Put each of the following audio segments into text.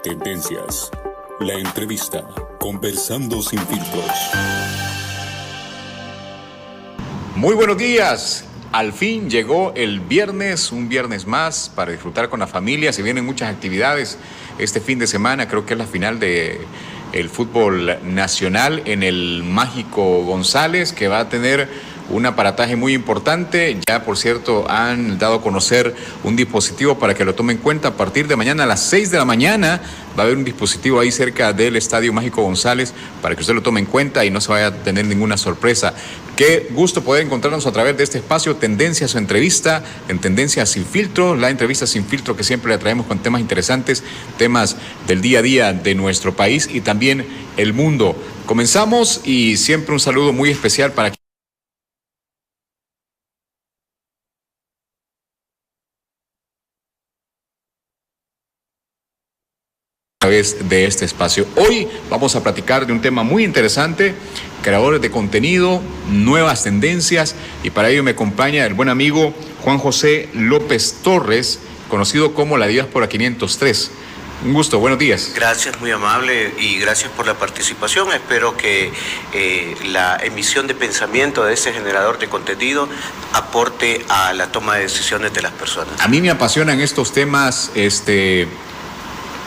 Tendencias. La entrevista. Conversando sin filtros. Muy buenos días. Al fin llegó el viernes, un viernes más para disfrutar con la familia. Se vienen muchas actividades este fin de semana. Creo que es la final de el fútbol nacional en el Mágico González, que va a tener un aparataje muy importante. Ya, por cierto, han dado a conocer un dispositivo para que lo tomen en cuenta. A partir de mañana a las 6 de la mañana va a haber un dispositivo ahí cerca del Estadio Mágico González para que usted lo tome en cuenta y no se vaya a tener ninguna sorpresa. Qué gusto poder encontrarnos a través de este espacio Tendencias o Entrevista, en Tendencias Sin Filtro, la entrevista sin filtro que siempre le traemos con temas interesantes, temas del día a día de nuestro país y también el mundo. Comenzamos y siempre un saludo muy especial para a través de este espacio. Hoy vamos a platicar de un tema muy interesante, creadores de contenido, nuevas tendencias, y para ello me acompaña el buen amigo Juan José López Torres, conocido como la Diáspora 503. Un gusto, buenos días. Gracias, muy amable, y gracias por la participación. Espero que la emisión de pensamiento de este generador de contenido aporte a la toma de decisiones de las personas. A mí me apasionan estos temas,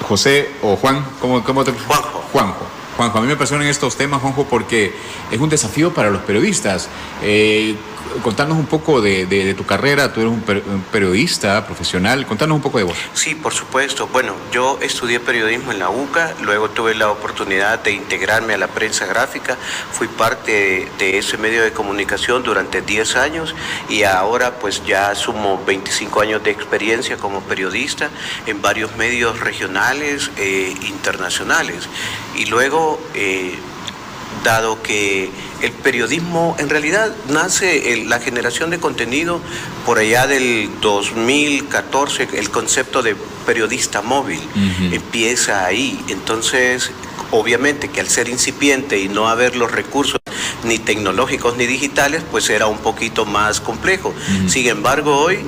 José o Juan, ¿cómo te... Juanjo, a mí me apasionan estos temas, Juanjo, porque es un desafío para los periodistas. Contanos un poco de tu carrera. Tú eres un periodista profesional. Contanos un poco de vos. Sí, por supuesto. Bueno, yo estudié periodismo en la UCA, luego tuve la oportunidad de integrarme a la prensa gráfica, fui parte de ese medio de comunicación durante 10 años y ahora pues ya sumo 25 años de experiencia como periodista en varios medios regionales e internacionales. Y luego, dado que el periodismo en realidad nace, la generación de contenido por allá del 2014, el concepto de periodista móvil empieza ahí. Entonces, obviamente que al ser incipiente y no haber los recursos ni tecnológicos ni digitales, pues era un poquito más complejo. Sin embargo, hoy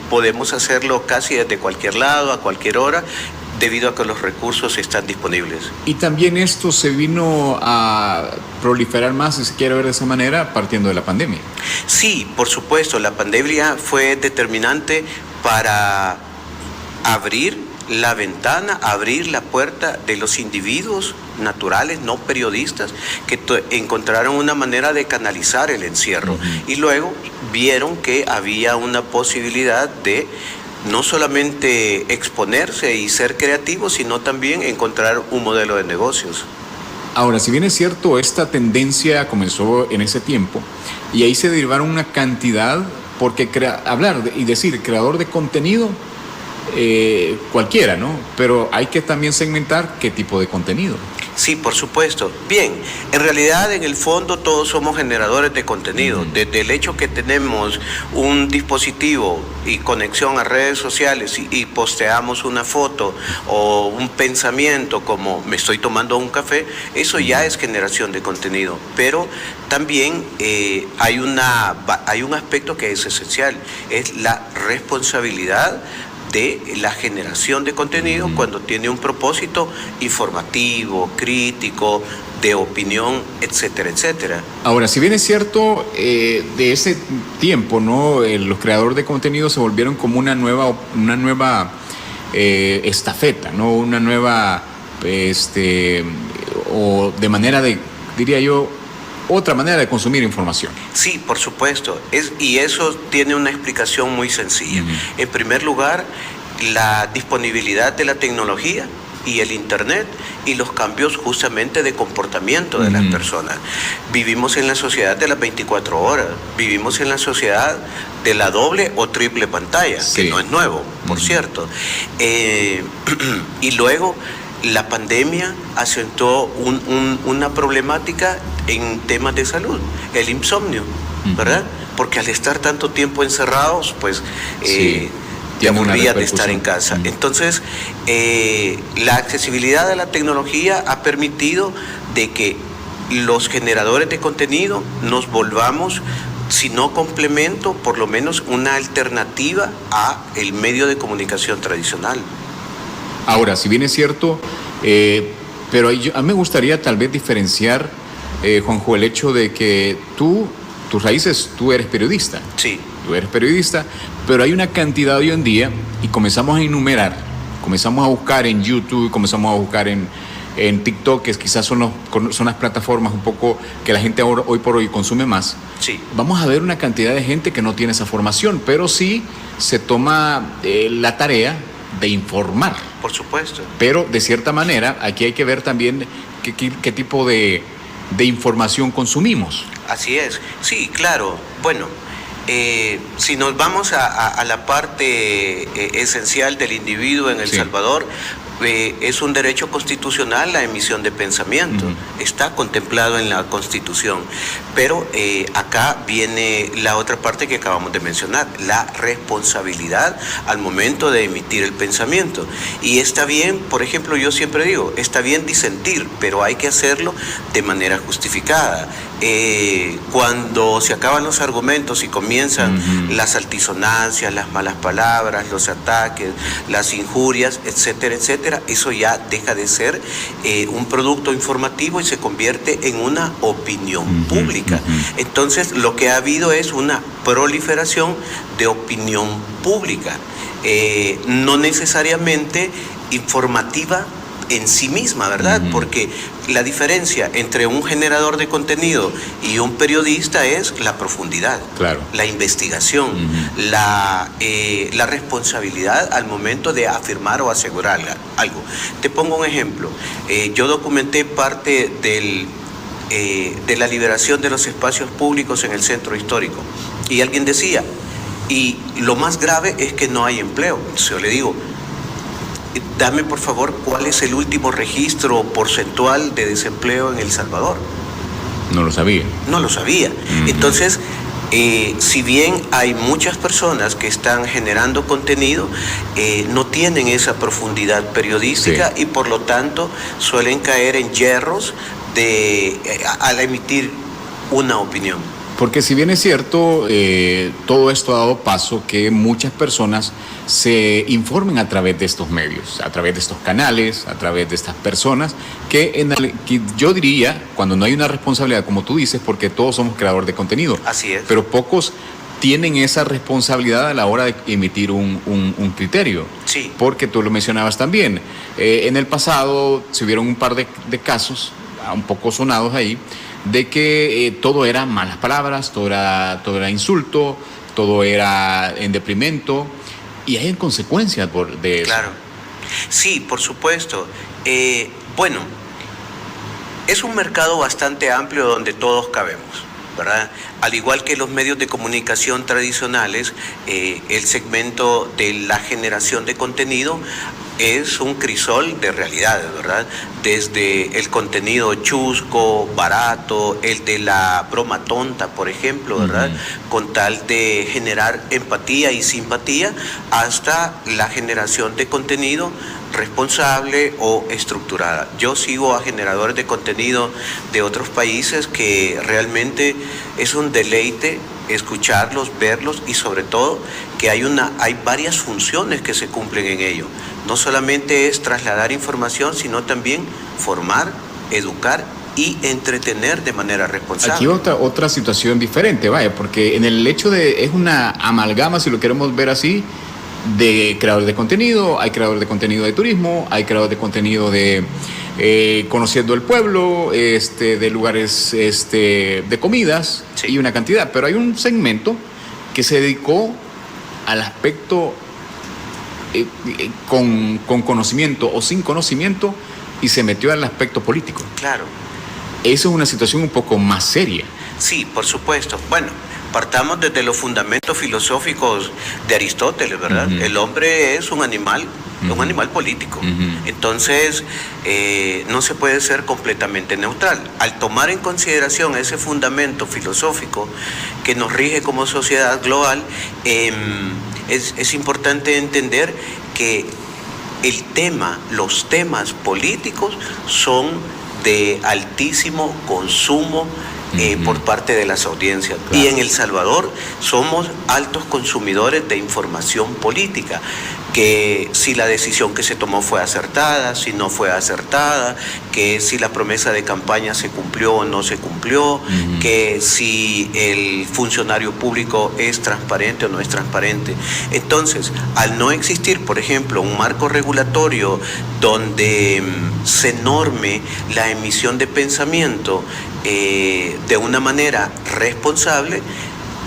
podemos hacerlo casi desde cualquier lado, a cualquier hora, debido a que los recursos están disponibles. Y también esto se vino a proliferar más, si se quiere ver de esa manera, partiendo de la pandemia. Sí, por supuesto, la pandemia fue determinante para abrir la ventana, abrir la puerta de los individuos naturales, no periodistas, que encontraron una manera de canalizar el encierro y luego vieron que había una posibilidad de no solamente exponerse y ser creativos, sino también encontrar un modelo de negocios. Ahora, si bien es cierto, esta tendencia comenzó en ese tiempo y ahí se derivaron una cantidad, porque hablar y decir creador de contenido, cualquiera, ¿no? Pero hay que también segmentar qué tipo de contenido. Sí, por supuesto. Bien, en realidad en el fondo todos somos generadores de contenido. Desde el hecho que tenemos un dispositivo y conexión a redes sociales y posteamos una foto o un pensamiento como me estoy tomando un café, eso ya es generación de contenido. Pero también hay un aspecto que es esencial, es la responsabilidad de la generación de contenido cuando tiene un propósito informativo, crítico, de opinión, etcétera, etcétera. Ahora, si bien es cierto, de ese tiempo, ¿no? Los creadores de contenido se volvieron como una nueva estafeta, ¿no? Una nueva, o de manera de, diría yo, otra manera de consumir información. Sí, por supuesto. Y eso tiene una explicación muy sencilla. En primer lugar, la disponibilidad de la tecnología y el Internet y los cambios justamente de comportamiento de las personas. Vivimos en la sociedad de las 24 horas, vivimos en la sociedad de la doble o triple pantalla, que no es nuevo, por cierto. Y luego la pandemia acentuó una problemática en temas de salud, el insomnio, ¿verdad? Porque al estar tanto tiempo encerrados, pues te aburrías de estar en casa. Entonces, la accesibilidad a la tecnología ha permitido de que los generadores de contenido nos volvamos, si no complemento, por lo menos una alternativa a el medio de comunicación tradicional. Ahora, si bien es cierto, pero a mí me gustaría tal vez diferenciar, Juanjo, el hecho de que tus raíces, tú eres periodista. Sí. Tú eres periodista, pero hay una cantidad hoy en día, y comenzamos a enumerar, comenzamos a buscar en YouTube, comenzamos a buscar en TikTok, que quizás son las plataformas un poco que la gente ahora, hoy por hoy consume más. Sí. Vamos a ver una cantidad de gente que no tiene esa formación, pero sí se toma la tarea de informar. Por supuesto. Pero de cierta manera, aquí hay que ver también qué tipo de información consumimos. Así es. Sí, claro. Bueno, si nos vamos a la parte esencial del individuo en El Salvador, es un derecho constitucional la emisión de pensamiento. Está contemplado en la Constitución. Pero acá viene la otra parte que acabamos de mencionar, la responsabilidad al momento de emitir el pensamiento. Y está bien, por ejemplo, yo siempre digo, está bien disentir, pero hay que hacerlo de manera justificada. Cuando se acaban los argumentos y comienzan las altisonancias, las malas palabras, los ataques, las injurias, etcétera, etcétera, eso ya deja de ser un producto informativo y se convierte en una opinión pública. Entonces, lo que ha habido es una proliferación de opinión pública, no necesariamente informativa en sí misma, ¿verdad? Porque la diferencia entre un generador de contenido y un periodista es la profundidad, claro, la investigación, la responsabilidad al momento de afirmar o asegurar algo. Te pongo un ejemplo. Yo documenté parte de la liberación de los espacios públicos en el centro histórico. Y alguien decía, y lo más grave es que no hay empleo. Entonces yo le digo, dame por favor cuál es el último registro porcentual de desempleo en El Salvador. No lo sabía. No lo sabía. Entonces, si bien hay muchas personas que están generando contenido, no tienen esa profundidad periodística y por lo tanto suelen caer en yerros al emitir una opinión. Porque si bien es cierto, todo esto ha dado paso que muchas personas se informen a través de estos medios, a través de estos canales, a través de estas personas, que yo diría, cuando no hay una responsabilidad, como tú dices, porque todos somos creadores de contenido. Así es. Pero pocos tienen esa responsabilidad a la hora de emitir un criterio. Sí. Porque tú lo mencionabas también. En el pasado se hubieron un par de casos, un poco sonados ahí, de que todo era malas palabras, todo era insulto, todo era en deprimento, y hay consecuencias de eso. Claro. Sí, por supuesto. Bueno, es un mercado bastante amplio donde todos cabemos, ¿verdad? Al igual que los medios de comunicación tradicionales, el segmento de la generación de contenido es un crisol de realidades, ¿verdad? Desde el contenido chusco, barato, el de la broma tonta, por ejemplo, ¿verdad? Con tal de generar empatía y simpatía, hasta la generación de contenido responsable o estructurada. Yo sigo a generadores de contenido de otros países que realmente es un deleite escucharlos, verlos y sobre todo que hay varias funciones que se cumplen en ello. No solamente es trasladar información, sino también formar, educar y entretener de manera responsable. Aquí otra situación diferente, vaya, porque en el hecho es una amalgama, si lo queremos ver así, de creadores de contenido, hay creadores de contenido de turismo, hay creadores de contenido de conociendo el pueblo, de lugares de comidas, y una cantidad, pero hay un segmento que se dedicó al aspecto con conocimiento o sin conocimiento y se metió al aspecto político. Claro. Eso es una situación un poco más seria. Sí, por supuesto. Bueno, partamos desde los fundamentos filosóficos de Aristóteles, ¿verdad? El hombre es un animal político. Entonces, no se puede ser completamente neutral. Al tomar en consideración ese fundamento filosófico que nos rige como sociedad global, es importante entender que los temas políticos son de altísimo consumo por parte de las audiencias. Claro. Y en El Salvador somos altos consumidores de información política. que si la decisión que se tomó fue acertada, si no fue acertada, que si la promesa de campaña se cumplió o no se cumplió, que si el funcionario público es transparente o no es transparente. Entonces, al no existir, por ejemplo, un marco regulatorio donde se norme la emisión de pensamiento de una manera responsable,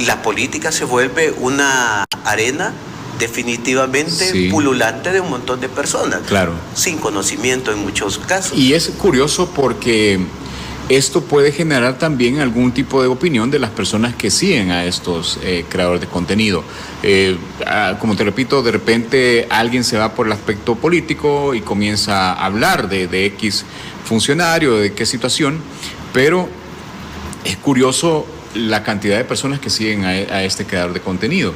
la política se vuelve una arena definitivamente pululante de un montón de personas, sin conocimiento en muchos casos. Y es curioso porque esto puede generar también algún tipo de opinión de las personas que siguen a estos creadores de contenido. Como te repito, de repente alguien se va por el aspecto político y comienza a hablar de X funcionario, de qué situación, pero es curioso la cantidad de personas que siguen a este creador de contenido,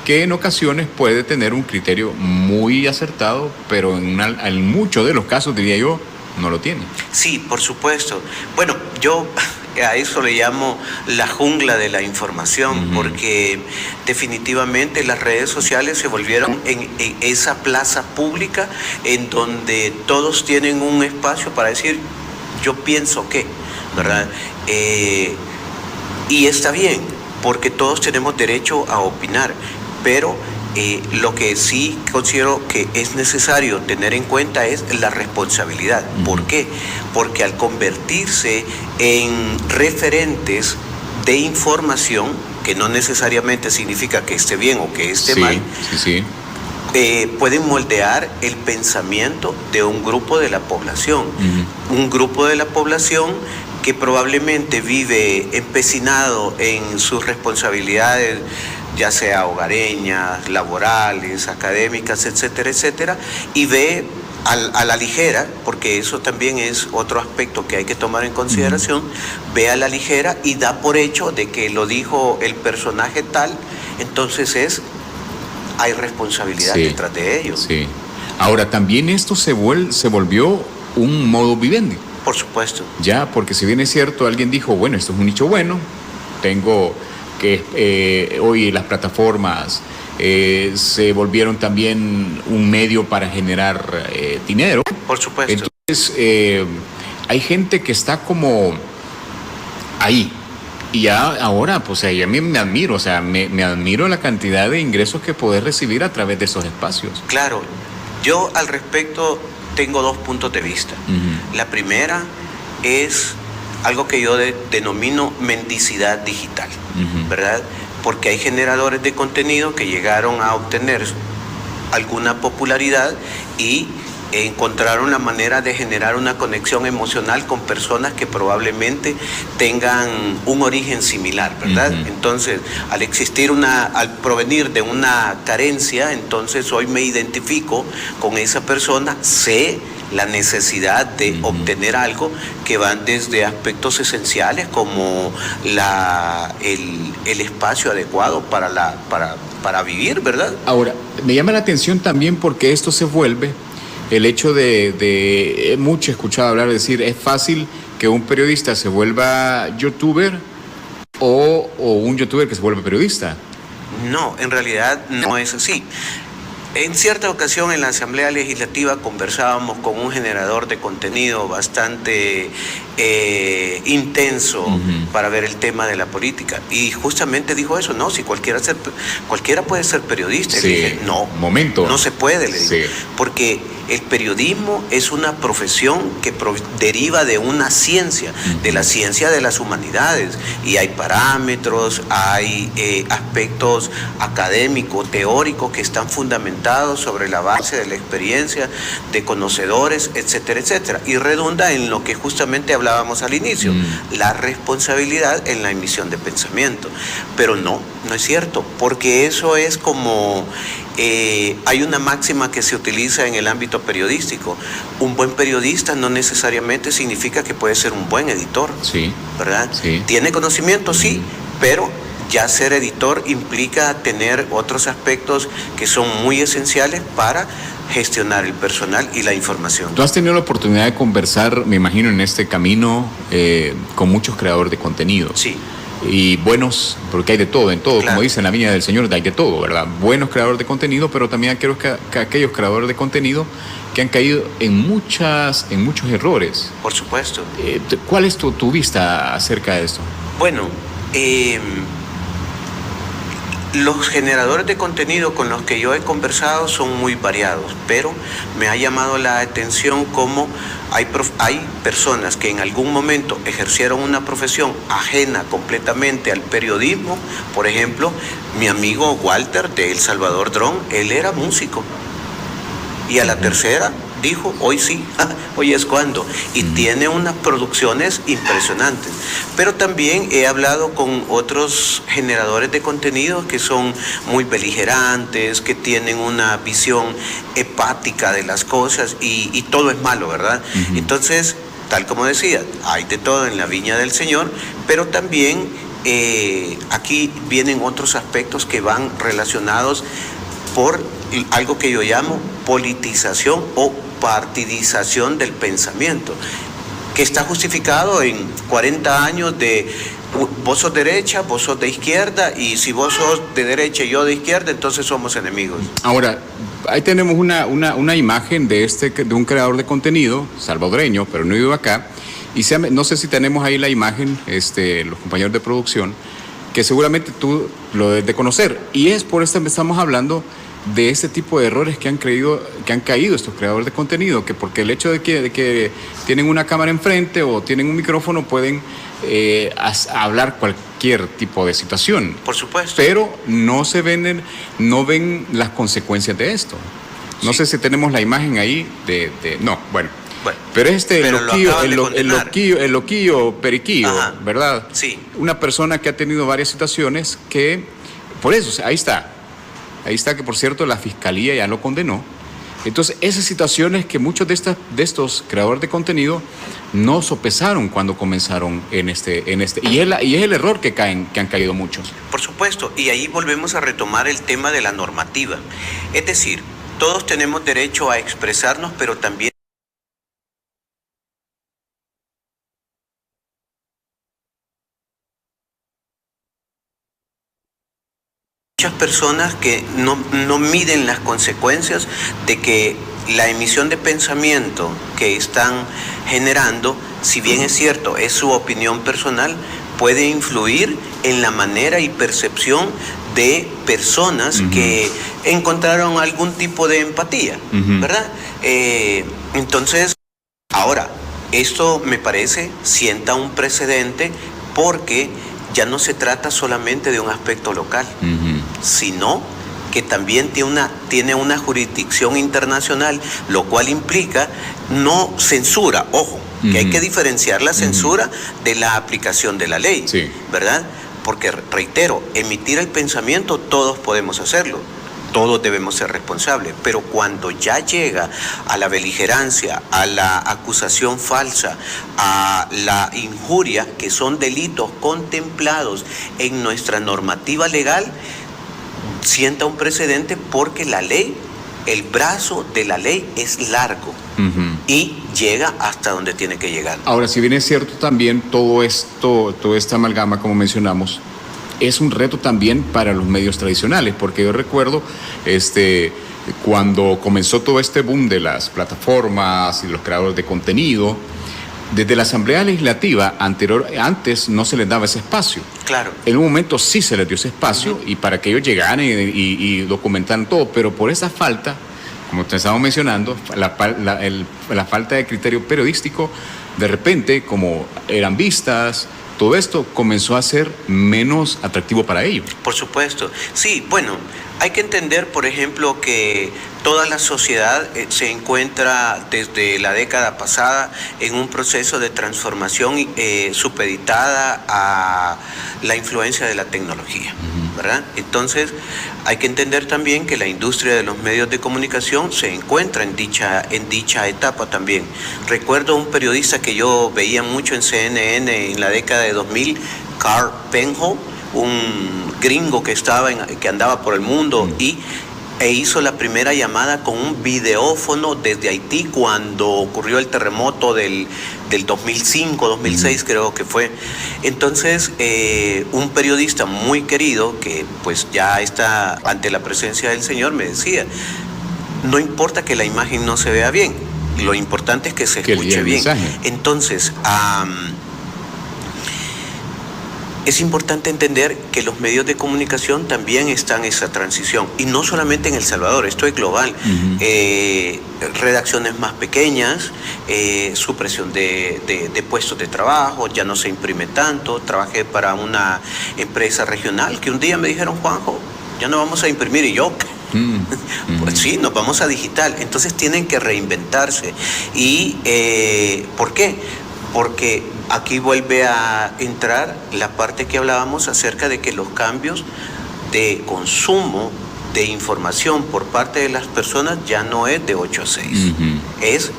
que en ocasiones puede tener un criterio muy acertado, pero en muchos de los casos, diría yo, no lo tiene. Sí, por supuesto. Bueno, yo a eso le llamo la jungla de la información, porque definitivamente las redes sociales se volvieron en esa plaza pública en donde todos tienen un espacio para decir, yo pienso que, ¿verdad? Y está bien, porque todos tenemos derecho a opinar, pero lo que sí considero que es necesario tener en cuenta es la responsabilidad. ¿Por qué? Porque al convertirse en referentes de información, que no necesariamente significa que esté bien o que esté mal, pueden moldear el pensamiento de un grupo de la población. Un grupo de la población que probablemente vive empecinado en sus responsabilidades, ya sea hogareñas, laborales, académicas, etcétera, etcétera, y ve a la ligera, porque eso también es otro aspecto que hay que tomar en consideración, ve a la ligera y da por hecho de que lo dijo el personaje tal, entonces hay responsabilidad detrás de ello. Sí. Ahora, también esto se volvió un modo vivendi. Por supuesto. Ya, porque si bien es cierto, alguien dijo, bueno, esto es un nicho bueno, tengo que hoy las plataformas se volvieron también un medio para generar dinero. Por supuesto. Entonces, hay gente que está como ahí. Y ya ahora, pues a mí me admiro, o sea, me admiro la cantidad de ingresos que podés recibir a través de esos espacios. Claro, yo al respecto tengo dos puntos de vista. La primera es algo que yo denomino mendicidad digital, ¿verdad? Porque hay generadores de contenido que llegaron a obtener alguna popularidad y encontraron la manera de generar una conexión emocional con personas que probablemente tengan un origen similar, ¿verdad? Entonces, al provenir de una carencia, entonces hoy me identifico con esa persona, sé la necesidad de obtener algo que van desde aspectos esenciales como el espacio adecuado para vivir, ¿verdad? Ahora, me llama la atención también porque esto se vuelve el hecho de mucho he escuchado hablar, decir, es fácil que un periodista se vuelva youtuber o un youtuber que se vuelva periodista. No, en realidad no es así. En cierta ocasión en la Asamblea Legislativa conversábamos con un generador de contenido bastante intenso para ver el tema de la política y justamente dijo eso, no, si cualquiera puede ser periodista. Sí. Le dije, no se puede, le digo, porque el periodismo es una profesión que deriva de una ciencia, de la ciencia de las humanidades, y hay parámetros, hay aspectos académicos, teóricos que están fundamentados sobre la base de la experiencia de conocedores, etcétera, etcétera, y redunda en lo que justamente hablábamos al inicio, la responsabilidad en la emisión de pensamiento. Pero no es cierto, porque eso es como hay una máxima que se utiliza en el ámbito periodístico. Un buen periodista no necesariamente significa que puede ser un buen editor, ¿verdad? Sí. Tiene conocimiento, sí, pero ya ser editor implica tener otros aspectos que son muy esenciales para gestionar el personal y la información. Tú has tenido la oportunidad de conversar, me imagino, en este camino con muchos creadores de contenido. Sí. y buenos, porque hay de todo, en todo, Claro. como dice en la viña del Señor, hay de todo, ¿verdad? Buenos creadores de contenido, pero también aquellos creadores de contenido que han caído en muchos errores. Por supuesto. ¿Cuál es tu vista acerca de esto? Bueno, los generadores de contenido con los que yo he conversado son muy variados, pero me ha llamado la atención cómo hay personas que en algún momento ejercieron una profesión ajena completamente al periodismo. Por ejemplo, mi amigo Walter de El Salvador Dron, él era músico. Y a la tercera dijo, hoy sí, hoy es cuando. Y tiene unas producciones impresionantes. Pero también he hablado con otros generadores de contenido que son muy beligerantes, que tienen una visión hepática de las cosas y todo es malo, ¿verdad? Entonces, tal como decía, hay de todo en la viña del Señor, pero también aquí vienen otros aspectos que van relacionados por algo que yo llamo politización o partidización del pensamiento, que está justificado en 40 años de vos sos derecha, vos sos de izquierda, y si vos sos de derecha y yo de izquierda, entonces somos enemigos. Ahora, ahí tenemos una imagen de un creador de contenido salvadoreño, pero no vive acá, y no sé si tenemos ahí la imagen, los compañeros de producción, que seguramente tú lo debes de conocer, y es por esto que estamos hablando de este tipo de errores que han caído estos creadores de contenido, que porque el hecho de que tienen una cámara enfrente o tienen un micrófono pueden hablar cualquier tipo de situación. Por supuesto. Pero no ven las consecuencias de esto. No sé si tenemos la imagen ahí no, bueno. Pero el loquillo periquillo, Ajá. ¿verdad? Sí. Una persona que ha tenido varias situaciones que, por eso, ahí está, que por cierto la fiscalía ya lo condenó. Entonces, esas situaciones que muchos de estos creadores de contenido no sopesaron cuando comenzaron y es el error que han caído muchos. Por supuesto, y ahí volvemos a retomar el tema de la normativa. Es decir, todos tenemos derecho a expresarnos, pero también muchas personas que no miden las consecuencias de que la emisión de pensamiento que están generando, si bien es cierto, es su opinión personal, puede influir en la manera y percepción de personas que encontraron algún tipo de empatía, ¿verdad? Entonces, ahora, esto me parece sienta un precedente porque ya no se trata solamente de un aspecto local, sino que también tiene una jurisdicción internacional, lo cual implica no censura, ojo, que hay que diferenciar la censura de la aplicación de la ley, sí, ¿verdad? Porque, reitero, emitir el pensamiento todos podemos hacerlo, todos debemos ser responsables, pero cuando ya llega a la beligerancia, a la acusación falsa, a la injuria, que son delitos contemplados en nuestra normativa legal, sienta un precedente porque la ley, el brazo de la ley es largo y llega hasta donde tiene que llegar. Ahora, si bien es cierto también toda esta amalgama, como mencionamos, es un reto también para los medios tradicionales, porque yo recuerdo cuando comenzó todo este boom de las plataformas y los creadores de contenido, desde la Asamblea Legislativa antes no se les daba ese espacio. Claro. En un momento sí se les dio ese espacio y para que ellos llegaran y documentaran todo, pero por esa falta, como te estábamos mencionando, la falta de criterio periodístico, de repente, como eran vistas, todo esto comenzó a ser menos atractivo para ellos. Por supuesto. Sí, bueno, hay que entender, por ejemplo, que toda la sociedad se encuentra desde la década pasada en un proceso de transformación supeditada a la influencia de la tecnología, ¿verdad? Entonces, hay que entender también que la industria de los medios de comunicación se encuentra en dicha etapa también. Recuerdo un periodista que yo veía mucho en CNN en la década de 2000, Carl Penholm, un gringo que andaba por el mundo y e hizo la primera llamada con un videófono desde Haití cuando ocurrió el terremoto del 2005, 2006 creo que fue. Entonces, un periodista muy querido que pues ya está ante la presencia del Señor me decía, no importa que la imagen no se vea bien, lo importante es que se escuche bien. Entonces, es importante entender que los medios de comunicación también están en esa transición, y no solamente en El Salvador, esto es global. Redacciones más pequeñas, supresión de puestos de trabajo, ya no se imprime tanto. Trabajé para una empresa regional que un día me dijeron, Juanjo, ya no vamos a imprimir, y yo... Pues sí, nos vamos a digital. Entonces tienen que reinventarse. ¿Y por qué? Porque aquí vuelve a entrar la parte que hablábamos acerca de que los cambios de consumo de información por parte de las personas ya no es de 8 a 6, es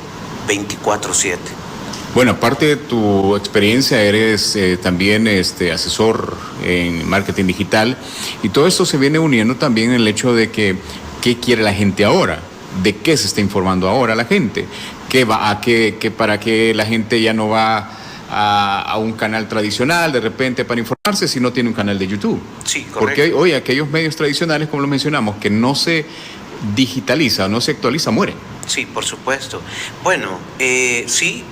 24/7. Bueno, aparte de tu experiencia, eres también asesor en marketing digital, y todo esto se viene uniendo también en el hecho de que ¿qué quiere la gente ahora? ¿De qué se está informando ahora la gente? ¿Para qué la gente ya no va a un canal tradicional de repente para informarse si no tiene un canal de YouTube? Sí, correcto. Porque hoy aquellos medios tradicionales, como lo mencionamos, que no se digitaliza, no se actualiza, mueren. Sí, por supuesto. Bueno, sí,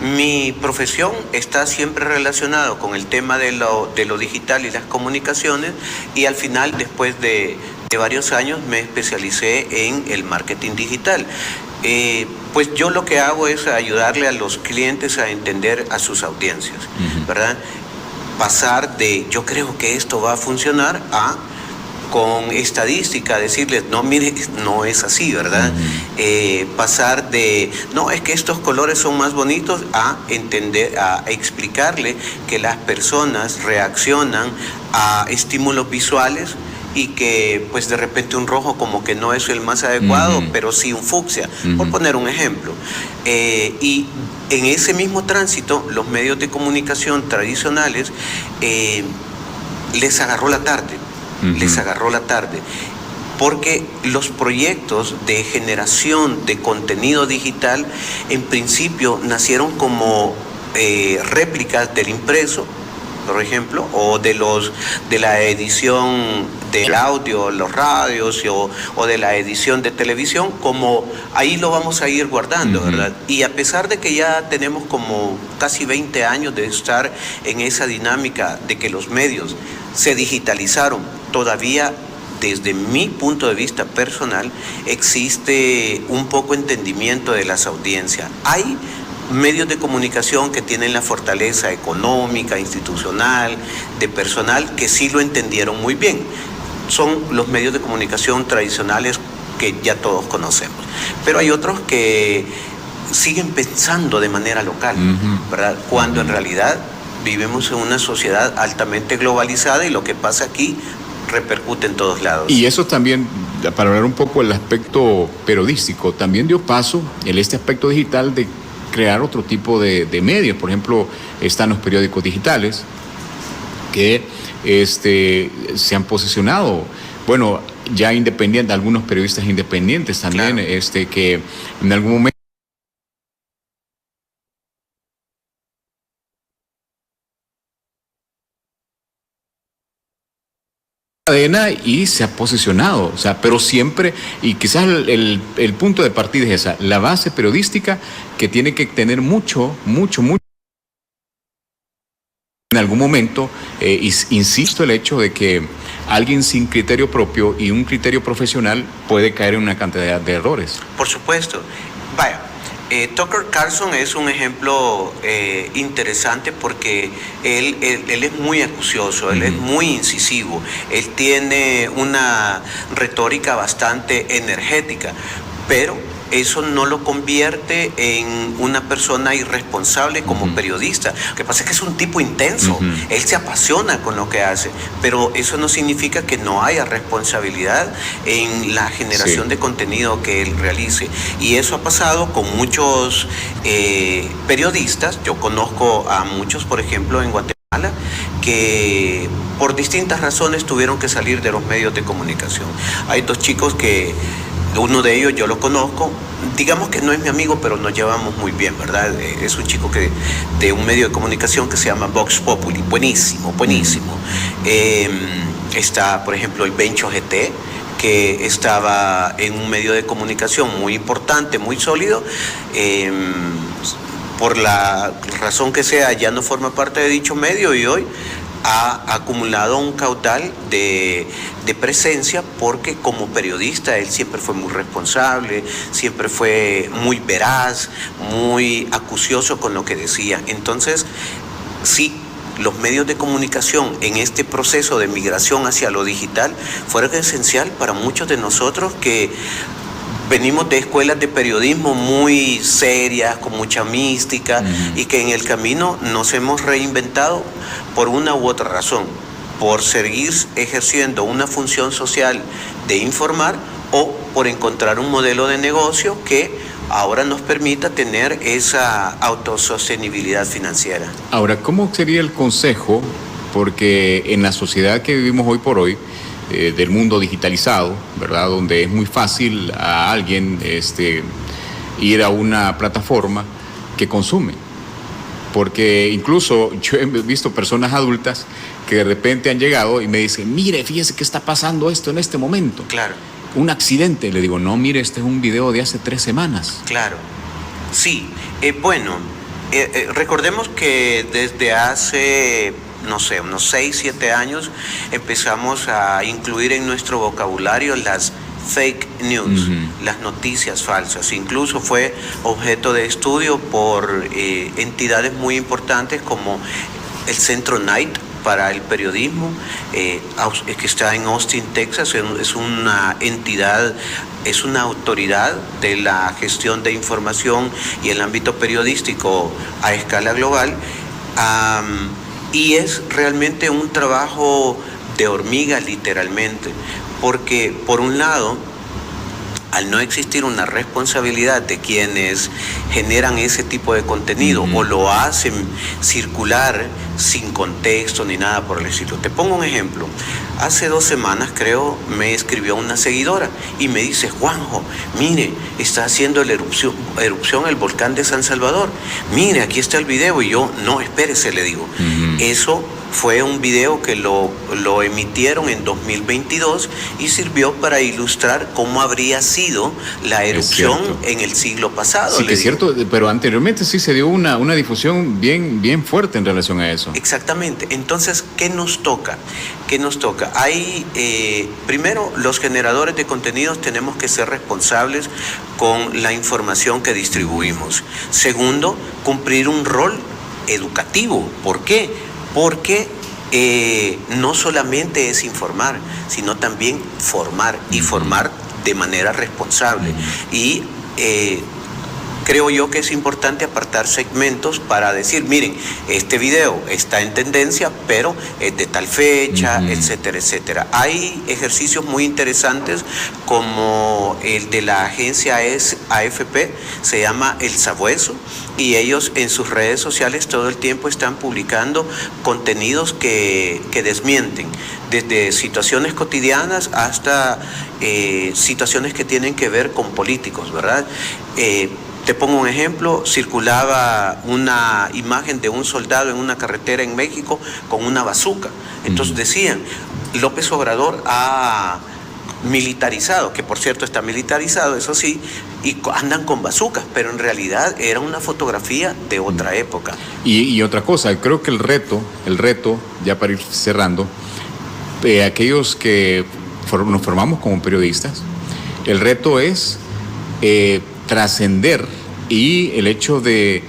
mi profesión está siempre relacionada con el tema de lo digital y las comunicaciones, y al final, después de varios años, me especialicé en el marketing digital. Pues yo lo que hago es ayudarle a los clientes a entender a sus audiencias, ¿verdad? Pasar de yo creo que esto va a funcionar a con estadística, decirles, no, mire, no es así, ¿verdad? Pasar de, no, es que estos colores son más bonitos, a entender, a explicarle que las personas reaccionan a estímulos visuales, y que pues de repente un rojo como que no es el más adecuado, pero sí un fucsia, por poner un ejemplo. Y en ese mismo tránsito, los medios de comunicación tradicionales les agarró la tarde. Les agarró la tarde, porque los proyectos de generación de contenido digital en principio nacieron como réplicas del impreso, por ejemplo, o de la edición del audio, los radios, o de la edición de televisión, como ahí lo vamos a ir guardando, ¿verdad? Y a pesar de que ya tenemos como casi 20 años de estar en esa dinámica de que los medios se digitalizaron, todavía desde mi punto de vista personal existe un poco entendimiento de las audiencias. Hay medios de comunicación que tienen la fortaleza económica, institucional, de personal, que sí lo entendieron muy bien. Son los medios de comunicación tradicionales que ya todos conocemos. Pero hay otros que siguen pensando de manera local, ¿verdad? Cuando en realidad vivimos en una sociedad altamente globalizada, y lo que pasa aquí repercute en todos lados. Y eso también, para hablar un poco del aspecto periodístico, también dio paso en este aspecto digital de crear otro tipo de medios. Por ejemplo, están los periódicos digitales que se han posicionado, bueno, ya independientes, algunos periodistas independientes también, claro, que en algún momento cadena y se ha posicionado, o sea, pero siempre, y quizás el punto de partida es esa, la base periodística, que tiene que tener mucho en algún momento, insisto, el hecho de que alguien sin criterio propio y un criterio profesional puede caer en una cantidad de errores. Por supuesto. Vaya, Tucker Carlson es un ejemplo interesante, porque él es muy acucioso, él es muy incisivo, él tiene una retórica bastante energética, pero eso no lo convierte en una persona irresponsable como periodista. Lo que pasa es que es un tipo intenso, él se apasiona con lo que hace, pero eso no significa que no haya responsabilidad en la generación de contenido que él realice. Y eso ha pasado con muchos periodistas. Yo conozco a muchos, por ejemplo, en Guatemala, que por distintas razones tuvieron que salir de los medios de comunicación. Hay dos chicos que, uno de ellos yo lo conozco, digamos que no es mi amigo, pero nos llevamos muy bien, ¿verdad? Es un chico de un medio de comunicación que se llama Vox Populi, buenísimo, buenísimo. Está, por ejemplo, el Bencho GT, que estaba en un medio de comunicación muy importante, muy sólido. Por la razón que sea, ya no forma parte de dicho medio y hoy ha acumulado un caudal de presencia, porque como periodista él siempre fue muy responsable, siempre fue muy veraz, muy acucioso con lo que decía. Entonces, sí, los medios de comunicación en este proceso de migración hacia lo digital fueron esencial para muchos de nosotros que venimos de escuelas de periodismo muy serias, con mucha mística, y que en el camino nos hemos reinventado por una u otra razón, por seguir ejerciendo una función social de informar o por encontrar un modelo de negocio que ahora nos permita tener esa autosostenibilidad financiera. Ahora, ¿cómo sería el consejo? Porque en la sociedad que vivimos hoy por hoy, del mundo digitalizado, ¿verdad? Donde es muy fácil a alguien ir a una plataforma que consume. Porque incluso yo he visto personas adultas que de repente han llegado y me dicen, mire, fíjese que está pasando esto en este momento. Claro. Un accidente. Le digo, no, mire, este es un video de hace 3 semanas. Claro. Sí. Recordemos que desde hace, no sé, unos 6, 7 años empezamos a incluir en nuestro vocabulario las fake news, las noticias falsas. Incluso fue objeto de estudio por entidades muy importantes como el Centro Knight para el periodismo, que está en Austin, Texas. Es una entidad, es una autoridad de la gestión de información y el ámbito periodístico a escala global. Y es realmente un trabajo de hormiga, literalmente, porque por un lado, al no existir una responsabilidad de quienes generan ese tipo de contenido o lo hacen circular sin contexto ni nada por el estilo. Te pongo un ejemplo. Hace 2 semanas, creo, me escribió una seguidora y me dice, Juanjo, mire, está haciendo la erupción el volcán de San Salvador. Mire, aquí está el video. Y yo, no, espérese, le digo. Eso fue un video que lo emitieron en 2022 y sirvió para ilustrar cómo habría sido la erupción en el siglo pasado. Sí, que es cierto, pero anteriormente sí se dio una difusión bien fuerte en relación a eso. Exactamente. Entonces, ¿qué nos toca? ¿Qué nos toca? Hay, primero, los generadores de contenidos tenemos que ser responsables con la información que distribuimos. Segundo, cumplir un rol educativo. ¿Por qué? Porque no solamente es informar, sino también formar, y formar de manera responsable. Y creo yo que es importante apartar segmentos para decir, miren, este video está en tendencia, pero es de tal fecha, etcétera, etcétera. Hay ejercicios muy interesantes como el de la agencia AFP, se llama El Sabueso, y ellos en sus redes sociales todo el tiempo están publicando contenidos que desmienten, desde situaciones cotidianas hasta situaciones que tienen que ver con políticos, ¿verdad? Te pongo un ejemplo, circulaba una imagen de un soldado en una carretera en México con una bazuca. Entonces decían, López Obrador ha militarizado, que por cierto está militarizado, eso sí, y andan con bazucas, pero en realidad era una fotografía de otra época. Y otra cosa, creo que el reto, ya para ir cerrando, aquellos que nos formamos como periodistas, el reto es trascender, y el hecho de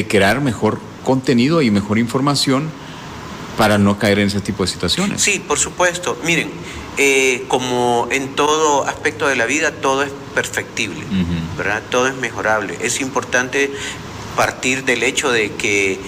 crear mejor contenido y mejor información para no caer en ese tipo de situaciones. Sí, por supuesto. Miren, como en todo aspecto de la vida, todo es perfectible, ¿verdad? Todo es mejorable. Es importante partir del hecho de que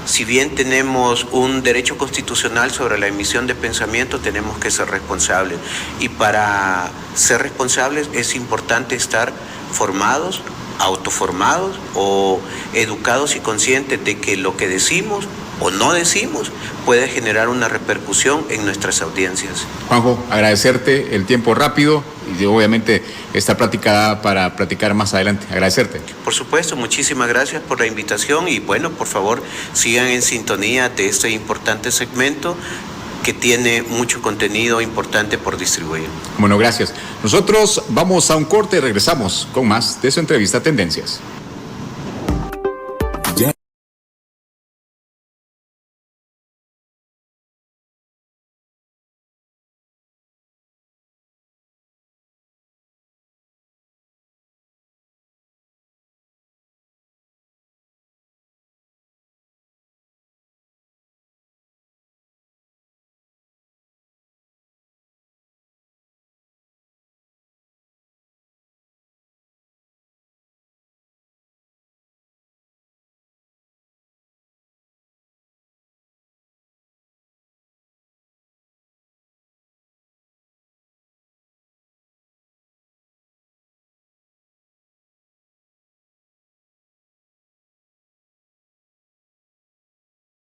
si bien tenemos un derecho constitucional sobre la emisión de pensamiento, tenemos que ser responsables. Y para ser responsables es importante estar formados, autoformados o educados y conscientes de que lo que decimos o no decimos puede generar una repercusión en nuestras audiencias. Juanjo, agradecerte el tiempo rápido y obviamente esta plática para platicar más adelante. Agradecerte. Por supuesto, muchísimas gracias por la invitación y bueno, por favor, sigan en sintonía de este importante segmento que tiene mucho contenido importante por distribuir. Bueno, gracias. Nosotros vamos a un corte y regresamos con más de su entrevista Tendencias.